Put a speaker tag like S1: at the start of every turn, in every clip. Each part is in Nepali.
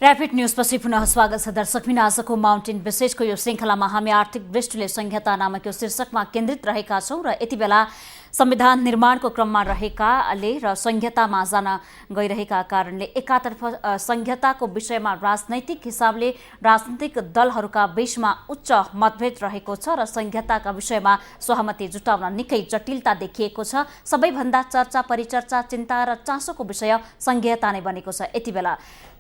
S1: र्यापिड न्यूजपछि पुनः स्वागत छ दर्शकबिन। आजको माउन्टेन विशेषको यो श्रृङ्खलामा हामी आर्थिक दृष्टिले संहिता नामक यो शीर्षकमा केन्द्रित रहेका छौँ र यति बेला संविधान निर्माणको क्रममा रहेकाले र संहितामा जान गइरहेका कारणले एकातर्फ संहिताको विषयमा राजनैतिक हिसाबले राजनीतिक दलहरूका बीचमा उच्च मतभेद रहेको छ र संहिताका विषयमा सहमति जुटाउन निकै जटिलता देखिएको छ। सबैभन्दा चर्चा परिचर्चा चिन्ता र चासोको विषय संहिता नै बनेको छ यति बेला।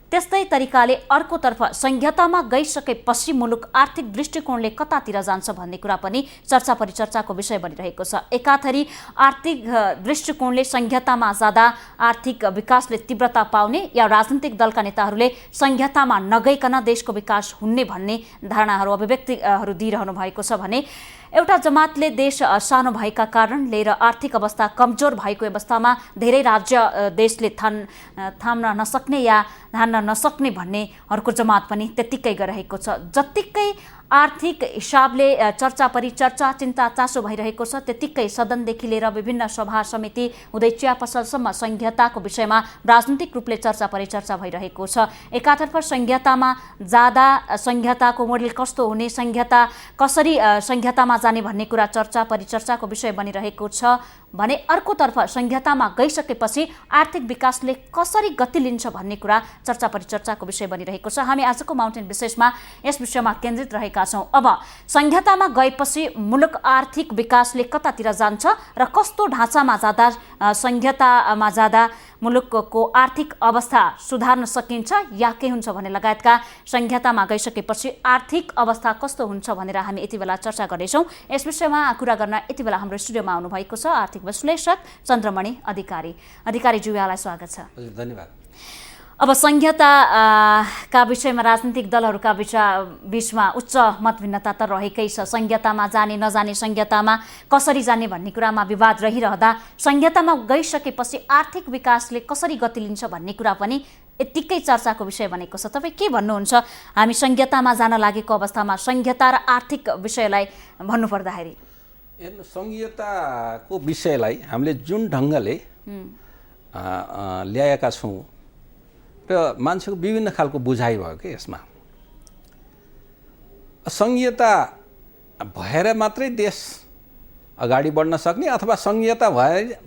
S1: त्यस्तै तरिकाले अर्कोतर्फ संहितामा गइसकेपछि मुलुक आर्थिक दृष्टिकोणले कतातिर जान्छ भन्ने कुरा पनि चर्चा परिचर्चाको विषय बनिरहेको छ। एकाथरी आर्थिक दृष्टिकोणले संहितामा जाँदा आर्थिक विकासले तीव्रता पाउने या राजनीतिक दलका नेताहरूले संहितामा नगइकन देशको विकास हुने भन्ने धारणाहरू अभिव्यक्तिहरू दिइरहनु भएको छ भने एउटा जमातले देश सानो भएका कारणले र आर्थिक अवस्था कमजोर भएको अवस्थामा धेरै राज्य देशले थाम्न नसक्ने या धान्न नसक्ने भन्ने अर्को जमात पनि त्यत्तिकै गरिरहेको छ। जत्तिकै आर्थिक हिसाबले चर्चा परिचर्चा चिन्ता चासो भइरहेको छ त्यत्तिकै सदनदेखि लिएर विभिन्न सभा समिति हुँदै चिया पसलसम्म संहिताको विषयमा राजनीतिक रूपले चर्चा परिचर्चा भइरहेको छ। एकातर्फ संहितामा जाँदा संहिताको मोडेल कस्तो हुने, संहिता कसरी संहितामा जाने भन्ने कुरा चर्चा परिचर्चाको विषय बनिरहेको छ भने अर्कोतर्फ संहितामा गइसकेपछि आर्थिक विकासले कसरी गति लिन्छ भन्ने कुरा चर्चा परिचर्चाको विषय बनिरहेको छ। हामी आजको माउन्टेन विशेषमा यस विषयमा केन्द्रित रहेका छौँ। अब संहितामा गएपछि मुलुक आर्थिक विकासले कतातिर जान्छ र कस्तो ढाँचामा जाँदा संहितामा जाँदा मुलुकको आर्थिक अवस्था सुधार्न सकिन्छ या के हुन्छ भन्ने लगायतका संहितामा गइसकेपछि आर्थिक अवस्था कस्तो हुन्छ भनेर हामी यति बेला चर्चा गर्दैछौँ। यस विषयमा कुरा गर्न यति बेला हाम्रो स्टुडियोमा आउनुभएको छ आर्थिक विश्लेषक चन्द्रमणि अधिकारी। अधिकारीज्यू, यहाँलाई स्वागत छ।
S2: धन्यवाद।
S1: अब संहिताका विषयमा राजनीतिक दलहरूका बीचमा उच्च मतभिन्नता त रहेकै छ। संहितामा जाने नजाने, संहितामा कसरी जाने भन्ने कुरामा विवाद रहिरहँदा संहितामा गइसकेपछि आर्थिक विकासले कसरी गति लिन्छ भन्ने कुरा पनि यत्तिकै चर्चाको विषय बनेको छ। तपाईँ के भन्नुहुन्छ? हामी संहितामा जान लागेको अवस्थामा संहिता र आर्थिक विषयलाई भन्नुपर्दाखेरि
S2: संहिताको विषयलाई हामीले जुन ढङ्गले ल्याएका छौँ र मान्छेको विभिन्न खालको बुझाइ भयो कि यसमा संहिता भएर मात्रै देश अगाडि बढ्न सक्ने अथवा संहिता भएर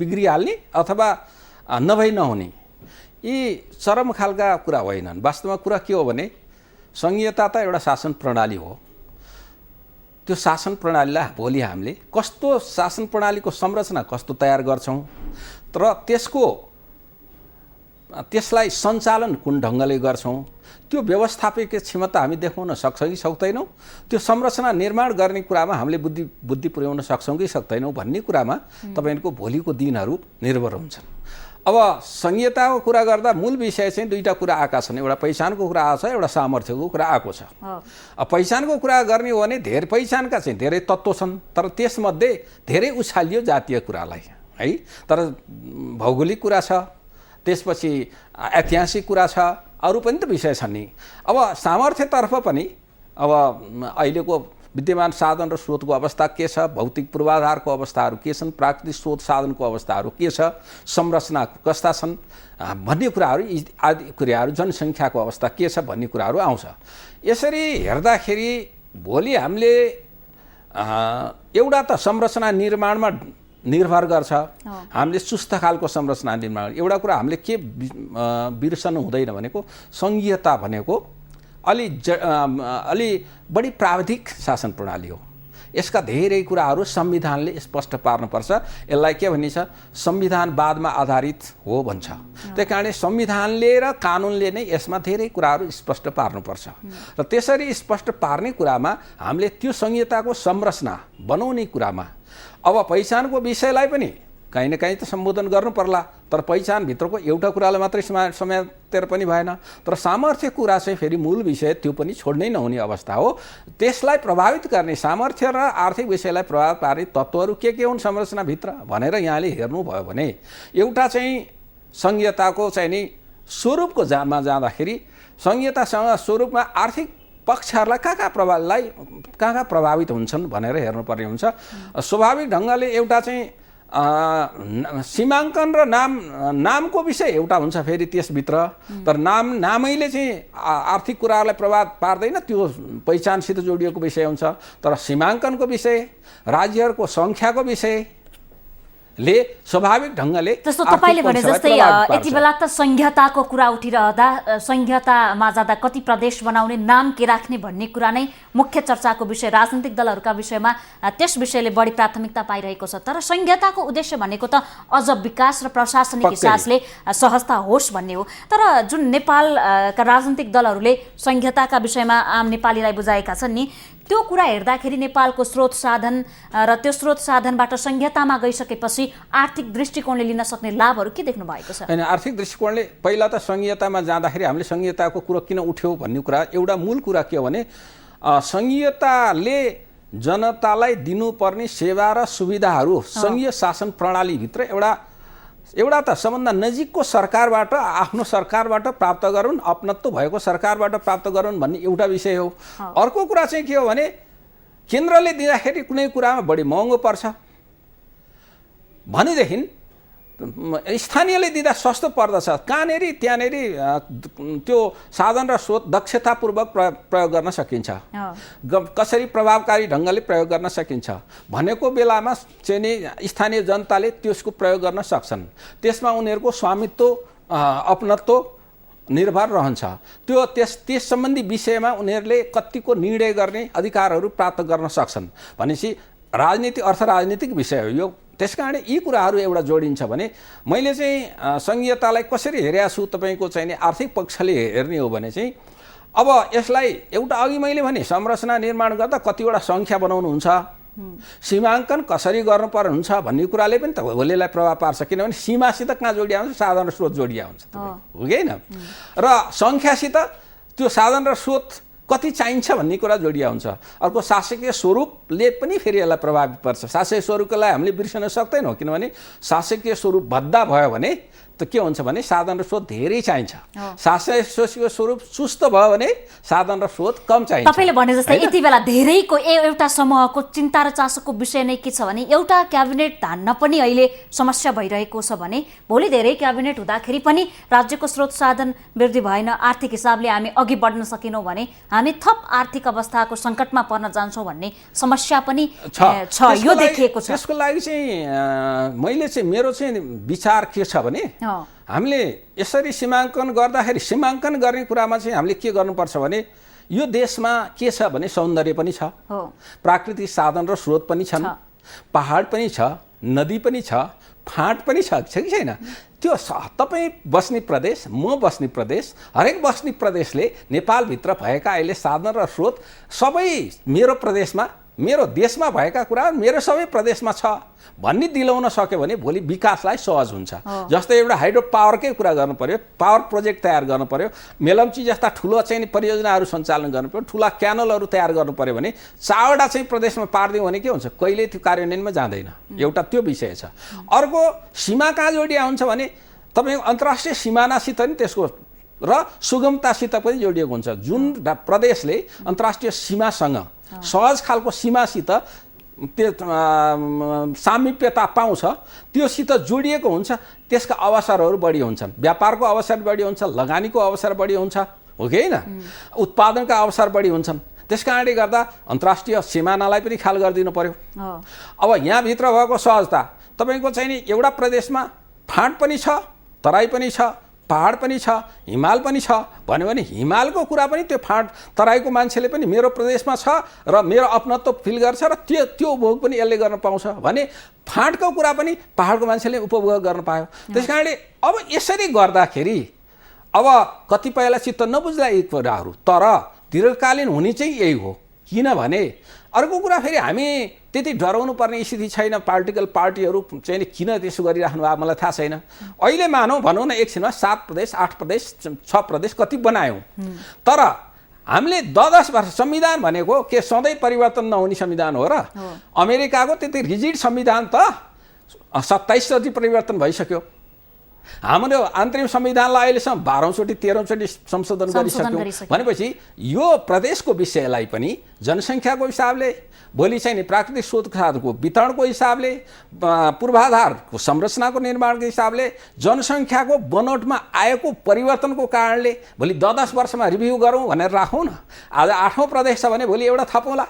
S2: बिग्रिहाल्ने अथवा नभई नहुने, यी चरम खालका कुरा होइनन्। वास्तवमा कुरा के हो भने संहिता त एउटा शासन प्रणाली हो। त्यो शासन प्रणालीलाई भोलि हामीले कस्तो शासन प्रणालीको संरचना कस्तो तयार गर्छौँ तर त्यसलाई सञ्चालन कुन ढङ्गले गर्छौँ, त्यो व्यवस्थापकीय क्षमता हामी देखाउन सक्छौँ कि सक्दैनौँ, त्यो संरचना निर्माण गर्ने कुरामा हामीले बुद्धि पुर्याउन सक्छौँ कि सक्दैनौँ भन्ने कुरामा तपाईँहरूको भोलिको दिनहरू निर्भर हुन्छन्। अब संहिताको कुरा गर्दा मूल विषय चाहिँ दुईवटा कुरा आएका छन्। एउटा पहिचानको कुरा आएको छ, एउटा सामर्थ्यको कुरा आएको छ। अब पहिचानको कुरा गर्ने हो भने पहिचानका चाहिँ धेरै तत्त्व छन् तर त्यसमध्ये धेरै उछालियो जातीय कुरालाई है, तर भौगोलिक कुरा छ, त्यसपछि ऐतिहासिक कुरा छ, अरू पनि त विषय छन् नि। अब सामर्थ्यतर्फ पनि अब अहिलेको विद्यमान साधन र स्रोतको अवस्था के छ, भौतिक पूर्वाधारको अवस्थाहरू के छन्, प्राकृतिक स्रोत साधनको अवस्थाहरू के छ, संरचना कस्ता छन् भन्ने कुराहरू, आदि कुराहरू, जनसङ्ख्याको अवस्था के छ भन्ने कुराहरू आउँछ। यसरी हेर्दाखेरि भोलि हामीले एउटा त संरचना निर्माणमा निर्भर गर्छ। हामीले चुस्त खालको संरचना निर्माण, एउटा कुरा हामीले के बिर्सनु हुँदैन भनेको संहिता भनेको अलि बढी प्राविधिक शासन प्रणाली हो। यसका धेरै कुराहरू संविधानले स्पष्ट पार्नुपर्छ। यसलाई के भनिन्छ, संविधानवादमा आधारित हो भन्छ। त्यही कारणले संविधानले र कानुनले नै यसमा धेरै कुराहरू स्पष्ट पार्नुपर्छ र त्यसरी स्पष्ट पार्ने कुरामा हामीले त्यो संहिताको संरचना बनाउने कुरामा अब पहिचानको विषयलाई पनि कहीँ न कहीँ त सम्बोधन गर्नु पर्ला, तर पहिचानभित्रको एउटा कुरालाई मात्रै समातेर पनि भएन। तर सामर्थ्य कुरा चाहिँ फेरि मूल विषय, त्यो पनि छोड्नै नहुने अवस्था हो। त्यसलाई प्रभावित गर्ने, सामर्थ्य र आर्थिक विषयलाई प्रभावित पार्ने तत्त्वहरू के हुन् संरचनाभित्र भनेर यहाँले हेर्नुभयो भने एउटा चाहिँ संहिताको चाहिँ नि स्वरूपको जानमा जाँदाखेरि संहितासँग स्वरूपमा आर्थिक पक्षहरूलाई कहाँ प्रभावित हुन्छन् भनेर हेर्नुपर्ने हुन्छ। स्वाभाविक ढङ्गले एउटा चाहिँ सीमाङ्कन र नामको विषय एउटा हुन्छ फेरि त्यसभित्र, तर नामैले चाहिँ आर्थिक कुराहरूलाई प्रभाव पार्दैन, त्यो पहिचानसित जोडिएको विषय हुन्छ। तर सीमाङ्कनको विषय, राज्यहरूको सङ्ख्याको विषयले स्वाभाविक ढङ्गले
S1: जस्तो तपाईँले भने जस्तै यति बेला त संहिताको कुरा उठिरहँदा संहितामा जाँदा कति प्रदेश बनाउने, नाम के राख्ने भन्ने कुरा नै मुख्य चर्चाको विषय, राजनीतिक दलहरूका विषयमा त्यस विषयले बढी प्राथमिकता पाइरहेको छ। तर संहिताको उद्देश्य भनेको त अझ विकास र प्रशासनिक हिसाबले सहजता होस् भन्ने हो। तर जुन नेपालका राजनीतिक दलहरूले संहिताका विषयमा आम नेपालीलाई बुझाएका छन् नि, त्यो कुरा हेर्दाखेरि नेपालको स्रोत साधन र त्यो स्रोत साधनबाट संहितामा गइसकेपछि आर्थिक दृष्टिकोणले लिन सक्ने लाभहरू के देख्नु भएको छ?
S2: हैन, आर्थिक दृष्टिकोणले पहिला त संहितामा जाँदाखेरि हामीले संहिताको कुरो किन उठ्यो भन्ने कुरा, एउटा मूल कुरा के हो भने संहिताले जनतालाई दिनुपर्ने सेवा र सुविधाहरू संघीय शासन प्रणालीभित्र एउटा त सबभन्दा नजिकको सरकारबाट, आफ्नो सरकारबाट प्राप्त गरून्, अपनत्व भएको सरकारबाट प्राप्त गरून् भन्ने एउटा विषय हो। अर्को कुरा चाहिँ के हो भने केन्द्रले दिँदाखेरि कुनै कुरामा बढी महँगो पर्छ भनेदेखि स्थानीयले दिँदा सस्तो पर्दछ, कहाँनेरि त्यहाँनेरि त्यो साधन र स्रोत दक्षतापूर्वक प्रयोग गर्न सकिन्छ, कसरी प्रभावकारी ढङ्गले प्रयोग गर्न सकिन्छ भनेको बेलामा चाहिँ नि स्थानीय जनताले त्यसको प्रयोग गर्न सक्छन्। त्यसमा उनीहरूको स्वामित्व अपनत्व निर्भर रहन्छ। त्यो त्यस सम्बन्धी विषयमा उनीहरूले कतिको निर्णय गर्ने अधिकारहरू प्राप्त गर्न सक्छन् भनेपछि राजनीति अर्थ राजनीतिक विषय हो यो। त्यसकारण यी कुराहरू एउटा जोडिन्छ भने मैले चाहिँ संघीयतालाई कसरी हेरेको छु तपाईँको चाहिँ आर्थिक पक्षले हेर्ने हो भने चाहिँ अब यसलाई एउटा अघि मैले भने संरचना निर्माण गर्दा कतिवटा सङ्ख्या बनाउनुहुन्छ, सीमाङ्कन कसरी गर्नुपर्ने हुन्छ भन्ने कुराले पनि त होलीलाई प्रभाव पार्छ, किनभने सीमासित कहाँ जोडिया हुन्छ, साधन र स्रोत जोडिया हुन्छ, हो कि होइन? र सङ्ख्यासित त्यो साधन र स्रोत कति चाहिन्छ भन्ने कुरा जोडिया हुन्छ। अर्को शासकीय स्वरूपले पनि फेरि यसलाई प्रभावित पार्छ। शासकीय स्वरूपलाई हामीले बिर्सन सक्दैनौँ, किनभने शासकीय स्वरूप भद्दा भयो भने त के हुन्छ भने साधन र स्रोत धेरै चाहिन्छ, शासकीय स्वरूप चुस्त भयो भने साधन र स्रोत कम चाहिन्छ।
S1: तपाईँले भने जस्तै यति बेला धेरैको एउटा समूहको चिन्ता र चासोको विषय नै के छ भने एउटा क्याबिनेट धान्न पनि अहिले समस्या भइरहेको छ भने भोलि धेरै क्याबिनेट हुँदाखेरि पनि राज्यको स्रोत साधन वृद्धि भएन, आर्थिक हिसाबले हामी अघि बढ्न सकेनौँ भने हामी थप आर्थिक अवस्थाको सङ्कटमा पर्न जान्छौँ भन्ने समस्या पनि छ, यो देखिएको छ।
S2: त्यसको लागि चाहिँ मैले चाहिँ मेरो चाहिँ विचार के छ भने हामीले यसरी सीमाङ्कन गर्दाखेरि सीमाङ्कन गर्ने कुरामा चाहिँ हामीले के गर्नुपर्छ भने यो देशमा के छ भने सौन्दर्य पनि छ, प्राकृतिक साधन र स्रोत पनि छन्, पहाड पनि छ, नदी पनि छ, फाँट पनि छ कि छैन? त्यो तपाईँ बस्ने प्रदेश, म बस्ने प्रदेश, हरेक बस्ने प्रदेशले नेपालभित्र भएका अहिले साधन र स्रोत सबै मेरो प्रदेशमा, मेरो देशमा भएका कुरा मेरो सबै प्रदेशमा छ भन्ने दिलाउन सक्यो भने भोलि विकासलाई सहज हुन्छ। जस्तै एउटा हाइड्रो पावरकै कुरा गर्नु पर्यो, पावर प्रोजेक्ट तयार गर्नु पर्यो, मेलम्ची जस्ता ठुलो चाहिँ परियोजनाहरू सञ्चालन गर्नु पर्यो, ठुला क्यानलहरू तयार गर्नु पर्यो भने 4वटा चाहिँ प्रदेशमा पारिदिउँ भने के हुन्छ, कहिले त्यो कार्यान्वयनमा जाँदैन। एउटा त्यो विषय छ। अर्को सीमा कहाँ जोडिया हुन्छ भने तपाईँ अन्तर्राष्ट्रिय सिमानासित नि त्यसको र सुगमतासित पनि जोडिएको हुन्छ। जुन प्रदेशले अन्तर्राष्ट्रिय सीमासँग सहज खालको सीमासित त्यो सामिप्यता पाउँछ, त्योसित जोडिएको हुन्छ, त्यसका अवसरहरू बढी हुन्छन्, व्यापारको अवसर बढी हुन्छ, लगानीको अवसर बढी हुन्छ, हो कि होइन? उत्पादनका अवसर बढी हुन्छन्। त्यस कारणले गर्दा अन्तर्राष्ट्रिय सिमानालाई पनि ख्याल गरिदिनु पर्यो। अब यहाँभित्र भएको सहजता तपाईँको चाहिँ नि एउटा प्रदेशमा फाँट पनि छ, तराई पनि छ, पहाड पनि छ, हिमाल पनि छ भन्यो भने हिमालको कुरा पनि त्यो फाँट तराईको मान्छेले पनि मेरो प्रदेशमा छ र मेरो अपनत्व फिल गर्छ र त्यो उपभोग पनि यसले गर्न पाउँछ भने फाँटको कुरा पनि पहाडको मान्छेले उपभोग गर्न पायो। त्यस कारणले अब यसरी गर्दाखेरि अब कतिपयलाई चित्त नबुझ्ला यी कुराहरू, तर दीर्घकालीन हुने चाहिँ यही हो। किनभने अर्को कुरा फेरि हामी त्यति डराउनु पर्ने स्थिति छैन। पोलिटिकल पार्टीहरू चाहिँ किन त्यसो गरिराख्नु भएको मलाई थाहा छैन। अहिले भनौँ न एकछिनमा 7 प्रदेश 8 प्रदेश 6 प्रदेश कति बनायौँ, तर हामीले 10 वर्ष संविधान भनेको के सधैँ परिवर्तन नहुने संविधान हो र? अमेरिकाको त्यति रिजिड संविधान त 27 जति परिवर्तन भइसक्यो। हाम्रो अन्तरिम संविधानलाई अहिलेसम्म 12औँचोटि 13औँचोटि संशोधन गरिसक्यौँ भनेपछि यो प्रदेशको विषयलाई पनि जनसङ्ख्याको हिसाबले भोलि चाहिँ नि प्राकृतिक स्रोतको वितरणको हिसाबले पूर्वाधारको संरचनाको निर्माणको हिसाबले जनसङ्ख्याको बनोटमा आएको परिवर्तनको कारणले भोलि 10 वर्षमा रिभ्यू गरौँ भनेर राखौँ न। आज 8औँ प्रदेश छ भने भोलि एउटा थपौँला।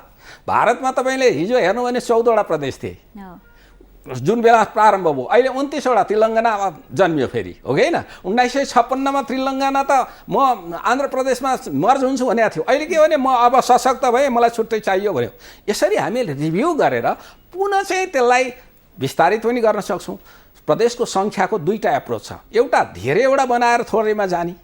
S2: भारतमा तपाईँले हिजो हेर्नु भने 14वटा प्रदेश थिए जुन बेला प्रारम्भ भयो, अहिले 29वटा तेलङ्गाना जन्मियो फेरि, हो कि होइन। 1956मा तेलङ्गाना त म आन्ध्र प्रदेशमा मर्ज हुन्छु भनेको थियो, अहिले के भने म अब सशक्त भएँ, मलाई छुट्टै चाहियो भन्यो। यसरी हामीले रिभ्यू गरेर पुनः चाहिँ त्यसलाई विस्तारित पनि गर्न सक्छौँ। प्रदेशको सङ्ख्याको दुईटा एप्रोच छ, एउटा धेरैवटा बनाएर थोरैमा जाने,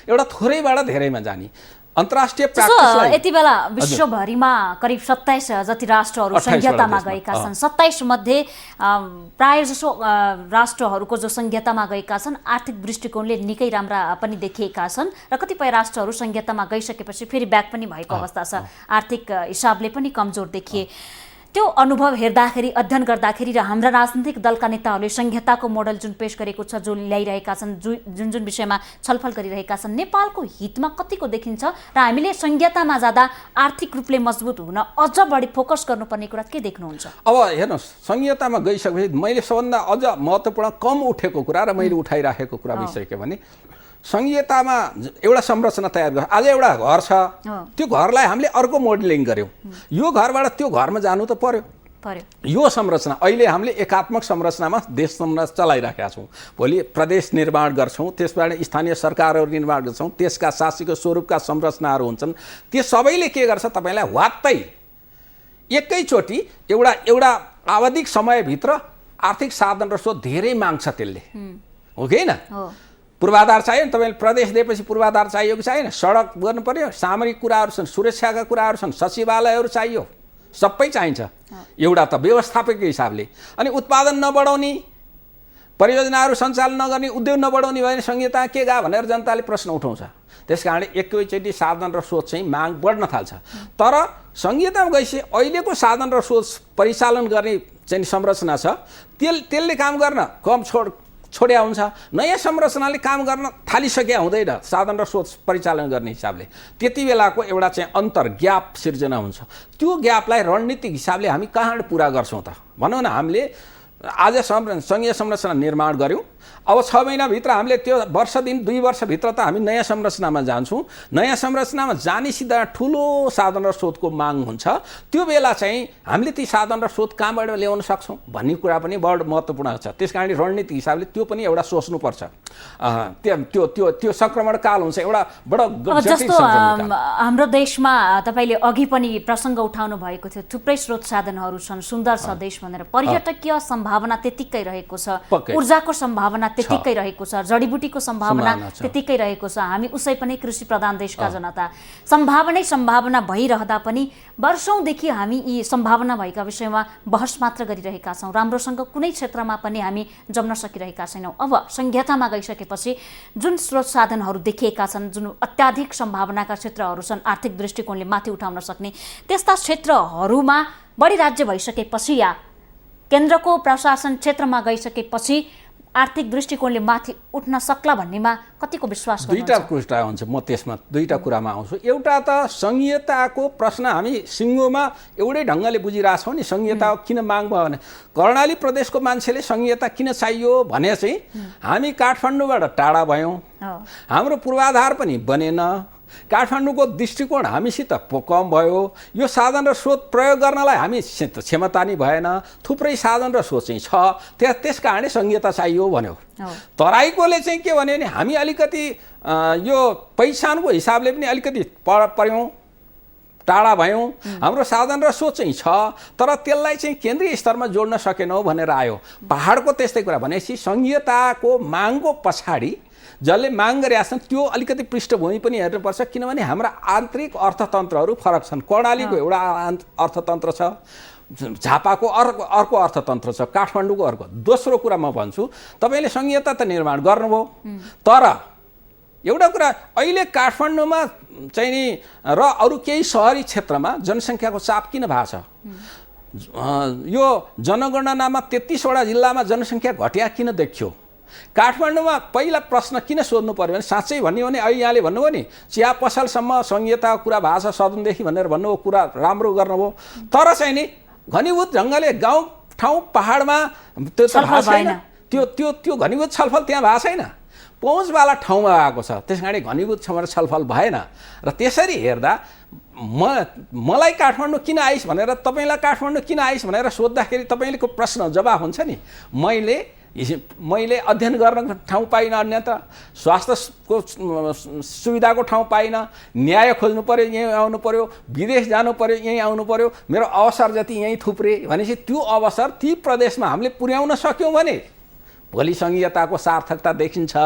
S2: एउटा थोरैबाट धेरैमा जाने। अन्तर्राष्ट्रिय प्र्याक्टिसलाई
S1: यति बेला विश्वभरिमा करिब 27 जति राष्ट्रहरू संहितामा गएका छन्। 27 मध्ये प्राय जसो राष्ट्रहरूको जो संहितामा गएका छन् आर्थिक दृष्टिकोणले निकै राम्रा पनि देखिएका छन् र कतिपय राष्ट्रहरू संहितामा गइसकेपछि फेरि ब्याक पनि भएको अवस्था छ, आर्थिक हिसाबले पनि कमजोर देखिए। त्यो अनुभव हेर्दाखेरि, अध्ययन गर्दाखेरि र हाम्रा राजनीतिक दलका नेताहरूले संहिताको मोडल जुन पेश गरेको छ, जो ल्याइरहेका छन्, जुन विषयमा छलफल गरिरहेका छन्, नेपालको हितमा कतिको देखिन्छ र हामीले संहितामा जाँदा आर्थिक रूपले मजबुत हुन अझ बढी फोकस गर्नुपर्ने कुरा के देख्नुहुन्छ?
S2: अब हेर्नुहोस्, संहितामा गइसकेपछि मैले सबभन्दा अझ महत्त्वपूर्ण कम उठेको कुरा र मैले उठाइराखेको कुरा विषय के भने संहितामा एउटा संरचना तयार गर्छ। आज एउटा घर छ, त्यो घरलाई हामीले अर्को मोडलिङ गऱ्यौँ, यो घरबाट त्यो घरमा जानु त पर्यो। यो संरचना अहिले हामीले एकात्मक संरचनामा देश चलाइराखेका छौँ। भोलि प्रदेश निर्माण गर्छौँ, त्यसबाट स्थानीय सरकारहरू निर्माण गर्छौँ, त्यसका शासकीय स्वरूपका संरचनाहरू हुन्छन्। त्यो सबैले के गर्छ, तपाईँलाई वात्तै एकैचोटि एउटा आवधिक समयभित्र आर्थिक साधन र स्रोत धेरै माग्छ त्यसले, हो कि होइन। पूर्वाधार चाहियो नि, तपाईँले प्रदेश दिएपछि पूर्वाधार चाहियो कि चाहिएन? सडक गर्नु पर्यो, सामरिक कुराहरू छन्, सुरक्षाका कुराहरू छन्, सचिवालयहरू चाहियो, सबै चाहिन्छ। एउटा त व्यवस्थापकको हिसाबले। अनि उत्पादन नबढाउने, परियोजनाहरू सञ्चालन नगर्ने, उद्योग नबढाउने भने संहिता के गा भनेर जनताले प्रश्न उठाउँछ। त्यस कारण एकैचोटि साधन र स्रोत चाहिँ माग बढ्न थाल्छ। तर संहितामा गएपछि अहिलेको साधन र स्रोत परिचालन गर्ने चाहिँ संरचना छ, त्यसले काम गर्न कम छोड्या हुन्छ। नयाँ संरचनाले काम गर्न थालिसके हुँदैन साधन र स्रोत परिचालन गर्ने हिसाबले। त्यति बेलाको एउटा चाहिँ अन्तर ग्याप सिर्जना हुन्छ। त्यो ग्यापलाई रणनीतिक हिसाबले हामी कहाँ पुरा गर्छौँ त? भनौँ न, हामीले आज सङ्घीय संरचना निर्माण गऱ्यौँ, अब 6 महिनाभित्र हामीले त्यो वर्ष दिन 2 वर्षभित्र त हामी नयाँ संरचनामा जान्छौँ। नयाँ संरचनामा जाने सिधा ठुलो साधन र स्रोतको माग हुन्छ। त्यो बेला चाहिँ हामीले ती साधन र स्रोत कहाँबाट ल्याउन सक्छौँ भन्ने कुरा पनि बड महत्त्वपूर्ण छ। त्यस कारण रणनीतिक हिसाबले त्यो पनि एउटा सोच्नुपर्छ। त्यो सङ्क्रमण काल हुन्छ एउटा बडो
S1: जस्तो हाम्रो देशमा तपाईँले अघि पनि प्रसङ्ग उठाउनु भएको थियो, थुप्रै स्रोत साधनहरू छन्, सुन्दर छ देश भनेर। पर्यटकीय सम्भावना त्यतिकै रहेको छ, ऊर्जाको सम्भावना त्यतिकै रहेको छ, जडीबुटीको सम्भावना त्यतिकै रहेको छ। हामी उसै पनि कृषि प्रधान देशका जनता, सम्भावना भइरहँदा पनि वर्षौँदेखि हामी यी सम्भावना भएका विषयमा बहस मात्र गरिरहेका छौँ। राम्रोसँग कुनै क्षेत्रमा पनि हामी जम्न सकिरहेका छैनौँ। अब संहितामा गइसकेपछि जुन स्रोत साधनहरू देखिएका छन्, जुन अत्याधिक सम्भावनाका क्षेत्रहरू छन्, आर्थिक दृष्टिकोणले माथि उठाउन सक्ने, त्यस्ता क्षेत्रहरूमा बढी राज्य भइसकेपछि या केन्द्रको प्रशासन क्षेत्रमा गइसकेपछि आर्थिक दृष्टिकोणले माथि उठ्न सक्ला भन्नेमा कतिको विश्वास गर्नुहुन्छ?
S2: दुईटा कुरा हुन्छ, म त्यसमा दुईटा कुरामा आउँछु। एउटा त संहिताको प्रश्न हामी सिङ्गोमा एउटै ढङ्गले बुझिरहेछौँ नि। संहिता किन माग भयो भने कर्णाली प्रदेशको मान्छेले संहिता किन चाहियो भने चाहिँ हामी काठमाडौँबाट टाढा भयौँ, हाम्रो पूर्वाधार पनि बनेन, काठमाडौँको दृष्टिकोण हामीसित कम भयो, यो साधन र स्रोत प्रयोग गर्नलाई हामी क्षमता नै भएन, थुप्रै साधन र स्रोत चाहिँ छ, त्यस कारणले संहिता चाहियो भन्यो। तराईकोले चाहिँ के भन्यो भने हामी अलिकति यो पहिचानको हिसाबले पनि अलिकति पर्यौँ, टाढा भयौँ, हाम्रो साधन र स्रोत चाहिँ छ, तर त्यसलाई चाहिँ केन्द्रीय स्तरमा जोड्न सकेनौँ भनेर आयो। पहाडको त्यस्तै कुरा भनेपछि संहिताको मागको पछाडि जसले माग गरेका छन् त्यो अलिकति पृष्ठभूमि पनि हेर्नुपर्छ, किनभने हाम्रा आन्तरिक अर्थतन्त्रहरू फरक छन्। कर्णालीको एउटा अर्थतन्त्र छ, झापाको अर्को अर्थतन्त्र छ, काठमाडौँको अर्को। दोस्रो कुरा म भन्छु, तपाईँले संहिता त निर्माण गर्नुभयो, तर एउटा कुरा अहिले काठमाडौँमा चाहिँ नि र अरू केही सहरी क्षेत्रमा जनसङ्ख्याको चाप किन भएको छ? यो जनगणनामा 33वटा जिल्लामा जनसङ्ख्या घट्या किन देखियो? काठमाडौँमा पहिला प्रश्न किन सोध्नु पर्यो भने साँच्चै भन्यो भने अहिले यहाँले भन्नुभयो नि चिया पसलसम्म सङ्घीयताको कुरा भएको छ सदनदेखि भनेर भन्नुभयो, कुरा राम्रो गर्नुभयो, तर चाहिँ नि घनीभूत ढङ्गले गाउँ ठाउँ पहाडमा त्यो त भएको छैन, त्यो घनीभूत छलफल त्यहाँ भएको छैन, पहुँचवाला ठाउँमा आएको छ। त्यस कारण घनीभूत छलफल भएन र त्यसरी हेर्दा मलाई काठमाडौँ किन आइस भनेर तपाईँलाई काठमाडौँ किन आइस भनेर सोद्धाखेरि तपाईँको प्रश्न जवाब हुन्छ नि, मैले अध्ययन गर्न ठाउँ पाइनँ, अन्यथा स्वास्थ्यको सुविधाको ठाउँ पाइनँ, न्याय खोज्नु पऱ्यो यहीँ आउनु पऱ्यो, विदेश जानु पऱ्यो यहीँ आउनु पऱ्यो, मेरो अवसर जति यहीँ थुप्रे भनेपछि त्यो अवसर ती प्रदेशमा हामीले पुर्याउन सक्यौँ भने भोलि सङ्घीयताको सार्थकता देखिन्छ।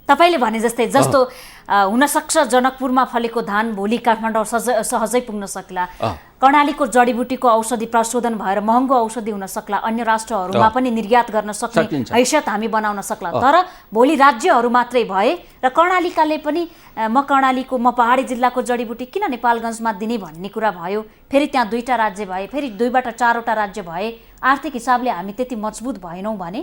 S1: तपाईँले भने जस्तो हुनसक्छ जनकपुरमा फलेको धान भोलि काठमाडौँ सहजै पुग्न सक्ला, कर्णालीको जडीबुटीको औषधि प्रशोधन भएर महँगो औषधि हुन सक्ला, अन्य राष्ट्रहरूमा पनि निर्यात गर्न सक्ने हैसियत हामी बनाउन सक्ला, तर भोलि राज्यहरू मात्रै भए र कर्णालीकाले पनि म पहाडी जिल्लाको जडीबुटी किन नेपालगञ्जमा दिने भन्ने कुरा भयो, फेरि त्यहाँ 2टा राज्य भए, फेरि 2बाट 4वटा राज्य भए, आर्थिक हिसाबले हामी त्यति मजबुत भएनौँ भने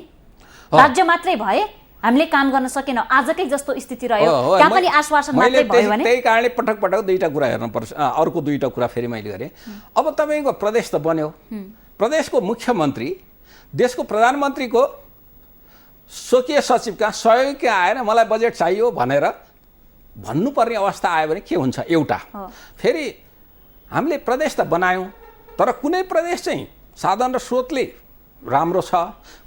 S1: राज्य मात्रै भए हामीले काम गर्न सकेन, आजकै जस्तो स्थिति रह्यो, त्यहाँ पनि आश्वासन मात्रै भयो भने
S2: त्यही कारणले पटक 2टा कुरा हेर्नुपर्छ। अर्को 2टा कुरा फेरि मैले गरेँ। अब तपाईँको प्रदेश त बन्यो, प्रदेशको मुख्यमन्त्री देशको प्रधानमन्त्रीको स्वकीय सचिवका सहयोगी आएर मलाई बजेट चाहियो भनेर भन्नुपर्ने अवस्था आयो भने के हुन्छ? एउटा फेरि हामीले प्रदेश त बनायौँ, तर कुनै प्रदेश चाहिँ साधन र स्रोतले राम्रो छ,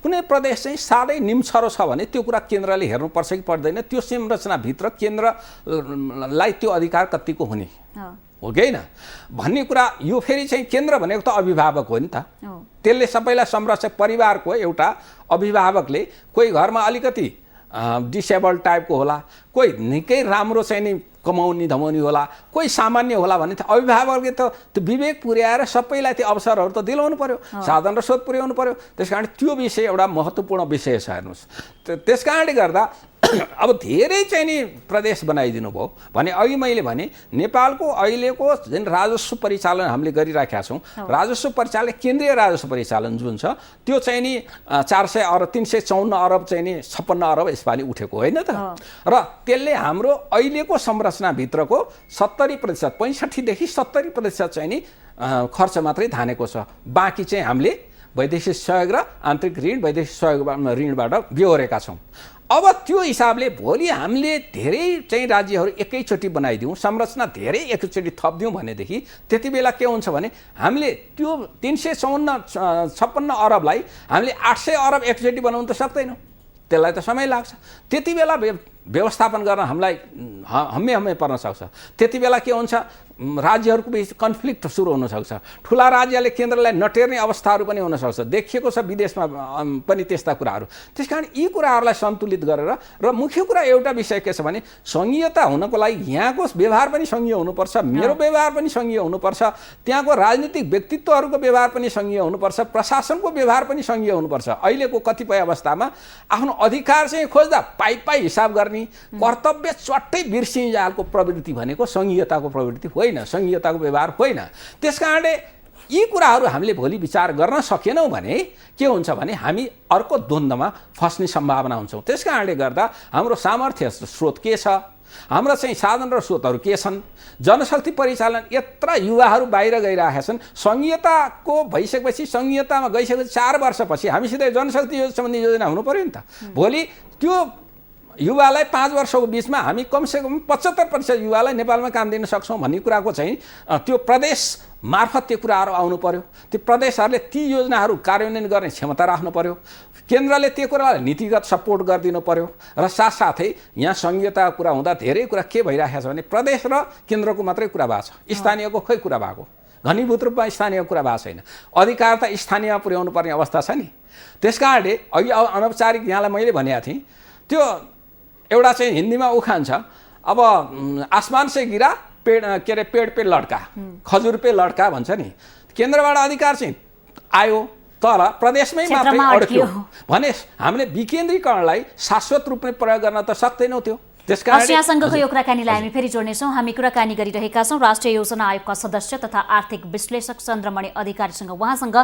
S2: कुनै प्रदेश चाहिँ साह्रै निम्छरो छ भने त्यो कुरा केन्द्रले हेर्नुपर्छ कि पर्दैन, त्यो संरचनाभित्र केन्द्रलाई त्यो अधिकार कतिको हुने हो कि होइन भन्ने कुरा। यो फेरि चाहिँ केन्द्र भनेको त अभिभावक हो नि त, त्यसले सबैलाई संरक्षक परिवारको एउटा अभिभावकले कोही घरमा अलिकति डिसेबल टाइपको होला, कोही निकै राम्रो चाहिँ नि कमाउने धमाउने होला, कोही सामान्य होला भने अभिभावकले त त्यो विवेक पुर्याएर सबैलाई त्यो अवसरहरू त दिलाउनु पर्यो, साधन र स्रोत पुर्याउनु पर्यो। त्यस कारण त्यो विषय एउटा महत्त्वपूर्ण विषय छ हेर्नुहोस्। त्यस कारणले गर्दा अब धेरै चाहिँ नि प्रदेश बनाइदिनु भयो भने अहिले मैले भने नेपालको अहिलेको जुन राजस्व परिचालन हामीले गरिराखेका छौँ, राजस्व परिचालन केन्द्रीय राजस्व परिचालन जुन छ त्यो चाहिँ नि 400 अरब 354 अरब चाहिँ नि 56 अरब यसपालि उठेको होइन त, र त्यसले हाम्रो अहिलेको संरचनाभित्रको 70% 65देखि 70% चाहिँ नि खर्च मात्रै धानेको छ, बाँकी चाहिँ हामीले वैदेशिक सहयोग र आन्तरिक ऋण वैदेशिक सहयोग ऋणबाट बेहोरेका छौँ। अब त्यो हिसाबले भोलि हामीले धेरै चाहिँ राज्यहरू एकैचोटि बनाइदिउँ, संरचना धेरै एकैचोटि थपिदिउँ भनेदेखि त्यति बेला के हुन्छ भने हामीले त्यो 356 अरबलाई हामीले 800 अरब एकचोटि बनाउनु त सक्दैनौँ, त्यसलाई त समय लाग्छ। त्यति बेला व्यवस्थापन गर्न हामीलाई हम्मे पर्न सक्छ। त्यति बेला के हुन्छ, राज्यहरूको बिच कन्फ्लिक्ट सुरु हुनसक्छ, ठुला राज्यले केन्द्रलाई नटेर्ने अवस्थाहरू पनि हुनसक्छ, देखिएको छ विदेशमा पनि त्यस्ता कुराहरू। त्यस कारण यी कुराहरूलाई सन्तुलित गरेर र मुख्य कुरा एउटा विषय के छ भने सङ्घीयता हुनको लागि यहाँको व्यवहार पनि सङ्घीय हुनुपर्छ, मेरो व्यवहार पनि सङ्घीय हुनुपर्छ, त्यहाँको राजनीतिक व्यक्तित्वहरूको व्यवहार पनि सङ्घीय हुनुपर्छ, प्रशासनको व्यवहार पनि सङ्घीय हुनुपर्छ। अहिलेको कतिपय अवस्थामा आफ्नो अधिकार चाहिँ खोज्दा पाइ हिसाब गर्ने कर्तव्य चट्टै बिर्सिन्जालको प्रवृत्ति भनेको सङ्घीयताको प्रवृत्ति होइन, सङ्घीयताको व्यवहार होइन। त्यस कारणले यी कुराहरू हामीले भोलि विचार गर्न सकेनौँ भने के हुन्छ भने हामी अर्को द्वन्द्वमा फस्ने सम्भावना हुन्छौँ। त्यस कारणले गर्दा हाम्रो सामर्थ्य स्रोत के छ, हाम्रो चाहिँ साधन र स्रोतहरू के छन्, जनशक्ति परिचालन यत्र युवाहरू बाहिर गइरहेका छन्, सङ्घीयताको भइसकेपछि सङ्घीयतामा गइसकेपछि 4 वर्षपछि हामीसित जनशक्ति सम्बन्धी योजना हुनु पर्यो नि त। भोलि त्यो युवालाई 5 वर्षको बिचमा हामी कमसेकम 75% युवालाई नेपालमा काम दिन सक्छौँ भन्ने कुराको चाहिँ त्यो प्रदेश मार्फत त्यो कुराहरू आउनु पर्यो। त्यो प्रदेशहरूले ती योजनाहरू कार्यान्वयन गर्ने क्षमता राख्नु पर्यो, केन्द्रले त्यो कुरालाई नीतिगत सपोर्ट गरिदिनु पर्यो, र साथसाथै यहाँ सङ्घीयताको कुरा हुँदा धेरै कुरा के भइरहेको छ भने प्रदेश र केन्द्रको मात्रै कुरा भएको छ, स्थानीयको खोइ कुरा भएको, घनीभूत रूपमा स्थानीय कुरा भएको छैन, अधिकार त स्थानीयमा पुर्याउनु पर्ने अवस्था छ नि। त्यस कारणले अघि अनौपचारिक यहाँलाई मैले भनेको थिएँ त्यो एउटा चाहिँ हिन्दीमा उखान छ, अब आसमान से गिरा पेड के अरे पेड पे लड्का खजुर पे लड्का भन्छ नि। केन्द्रबाट अधिकार चाहिँ आयो तर प्रदेशमै मात्रै अड्कियो भने हामीले विकेन्द्रीकरणलाई शाश्वत रूपले प्रयोग गर्न त सक्दैनौँ। त्यो
S1: यहाँसँगको यो कुराकानीलाई हामी फेरि जोड्नेछौँ। हामी कुराकानी गरिरहेका छौँ राष्ट्रिय योजना आयोगका सदस्य तथा आर्थिक विश्लेषक चन्द्रमणि अधिकारीसँग। उहाँसँग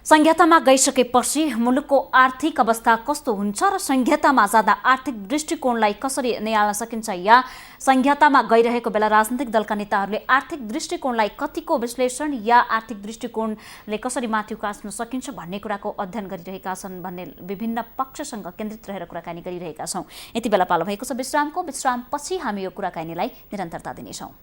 S1: संहितामा गइसकेपछि मुलुकको आर्थिक अवस्था कस्तो हुन्छ र संहितामा जाँदा आर्थिक दृष्टिकोणलाई कसरी निहाल्न सकिन्छ या संहितामा गइरहेको बेला राजनीतिक दलका नेताहरूले आर्थिक दृष्टिकोणलाई कतिको विश्लेषण या आर्थिक दृष्टिकोणले कसरी माथि उकास्न सकिन्छ भन्ने कुराको अध्ययन गरिरहेका छन् भन्ने विभिन्न पक्षसँग केन्द्रित रहेर कुराकानी गरिरहेका छौँ। यति बेला पालो भएको छ विश्रामको। विश्रामपछि हामी यो कुराकानीलाई निरन्तरता दिनेछौँ।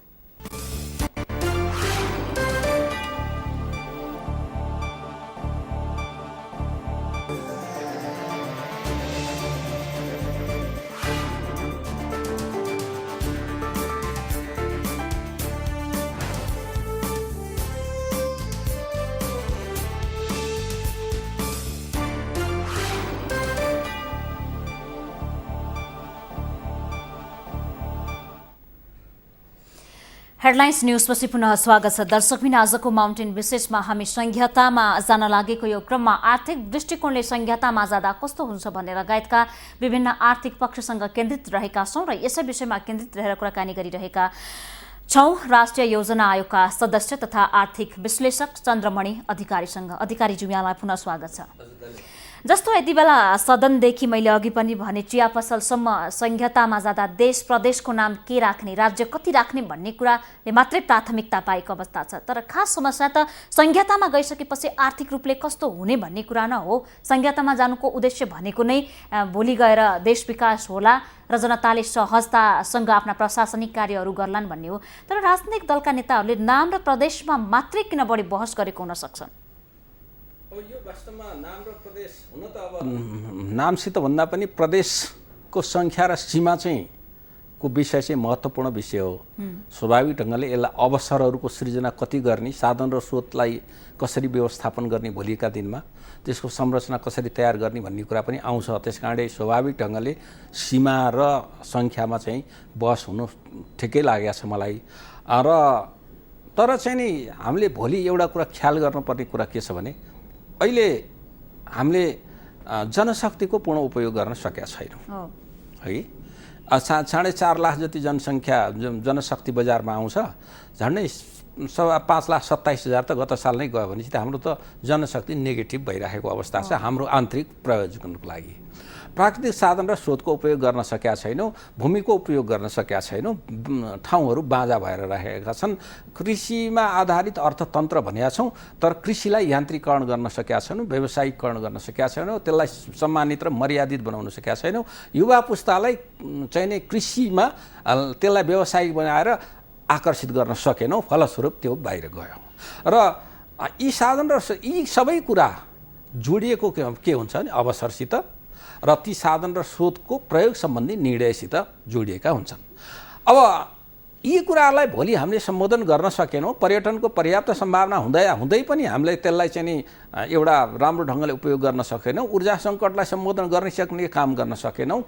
S1: हेडलाइन्स न्यूजपछि पुनः स्वागत छ दर्शकबिन। आजको माउन्टेन विशेषमा हामी संहितामा जान लागेको यो क्रममा आर्थिक दृष्टिकोणले संहितामा जाँदा कस्तो हुन्छ भन्ने लगायतका विभिन्न आर्थिक पक्षसँग केन्द्रित रहेका छौँ र यसै विषयमा केन्द्रित रहेर कुराकानी गरिरहेका छौँ राष्ट्रिय योजना आयोगका सदस्य तथा आर्थिक विश्लेषक चन्द्रमणि अधिकारीसँग। अधिकारीज्यू, यहाँलाई पुनः स्वागत छ। जस्तो यति बेला सदनदेखि मैले अघि पनि भने चिया पसलसम्म संहितामा जाँदा देश प्रदेशको नाम के राख्ने, राज्य कति राख्ने भन्ने कुराले मात्रै प्राथमिकता पाएको अवस्था छ। तर खास समस्या त संहितामा गइसकेपछि आर्थिक रूपले कस्तो हुने भन्ने कुरा न हो। संहितामा जानुको उद्देश्य भनेको नै भोलि गएर देश विकास होला र जनताले सहजतासँग आफ्ना प्रशासनिक कार्यहरू गर्लान् भन्ने हो। तर राजनीतिक दलका नेताहरूले नाम र प्रदेशमा मात्रै किन बढी बहस गरेको हुन सक्छन्?
S2: अब यो वास्तवमा नाम र प्रदेश हुन त अब नामसित भन्दा पनि प्रदेशको सङ्ख्या र सीमा चाहिँ को विषय चाहिँ महत्त्वपूर्ण विषय हो। स्वाभाविक ढङ्गले यसलाई अवसरहरूको सृजना कति गर्ने, साधन र स्रोतलाई कसरी व्यवस्थापन गर्ने, भोलिका दिनमा त्यसको संरचना कसरी तयार गर्ने भन्ने कुरा पनि आउँछ। त्यस कारणले स्वाभाविक ढङ्गले सीमा र सङ्ख्यामा चाहिँ बहस हुनु ठिकै लागेको छ मलाई। र तर चाहिँ नि हामीले भोलि एउटा कुरा ख्याल गर्नुपर्ने कुरा के छ भने अहिले हामीले जनशक्तिको पूर्ण उपयोग गर्न सकेका छैनौँ है। 4.5 लाख जति जनसङ्ख्या जनशक्ति बजारमा आउँछ, झन्डै 5,27,000 त गत साल नै गयो भनेपछि त हाम्रो त जनशक्ति नेगेटिभ भइरहेको अवस्था छ हाम्रो आन्तरिक प्रयोजनको लागि। प्राकृतिक साधन र स्रोतको उपयोग गर्न सकेका छैनौँ, भूमिको उपयोग गर्न सकेका छैनौँ, ठाउँहरू बाँझा भएर रहेका छन्। कृषिमा आधारित अर्थतन्त्र भनेका छौँ तर कृषिलाई यान्त्रिकरण गर्न सकेका छैनौँ, व्यावसायिकरण गर्न सकेका छैनौँ, त्यसलाई सम्मानित र मर्यादित बनाउन सकेका छैनौँ। युवा पुस्तालाई चाहिँ नै कृषिमा त्यसलाई व्यावसायिक बनाएर आकर्षित गर्न सकेनौँ, फलस्वरूप त्यो बाहिर गयो। र यी साधन र यी सबै कुरा जोडिएको के हुन्छ भने अवसरसित र ती साधन र स्रोतको प्रयोग सम्बन्धी निर्णयसित जोडिएका हुन्छन्। अब यी कुराहरूलाई भोलि हामीले सम्बोधन गर्न सकेनौँ, पर्यटनको पर्याप्त सम्भावना हुँदै पनि हामीले त्यसलाई चाहिँ नि एउटा राम्रो ढङ्गले उपयोग गर्न सकेनौँ, ऊर्जा सङ्कटलाई सम्बोधन गर्न सक्ने काम गर्न सकेनौँ,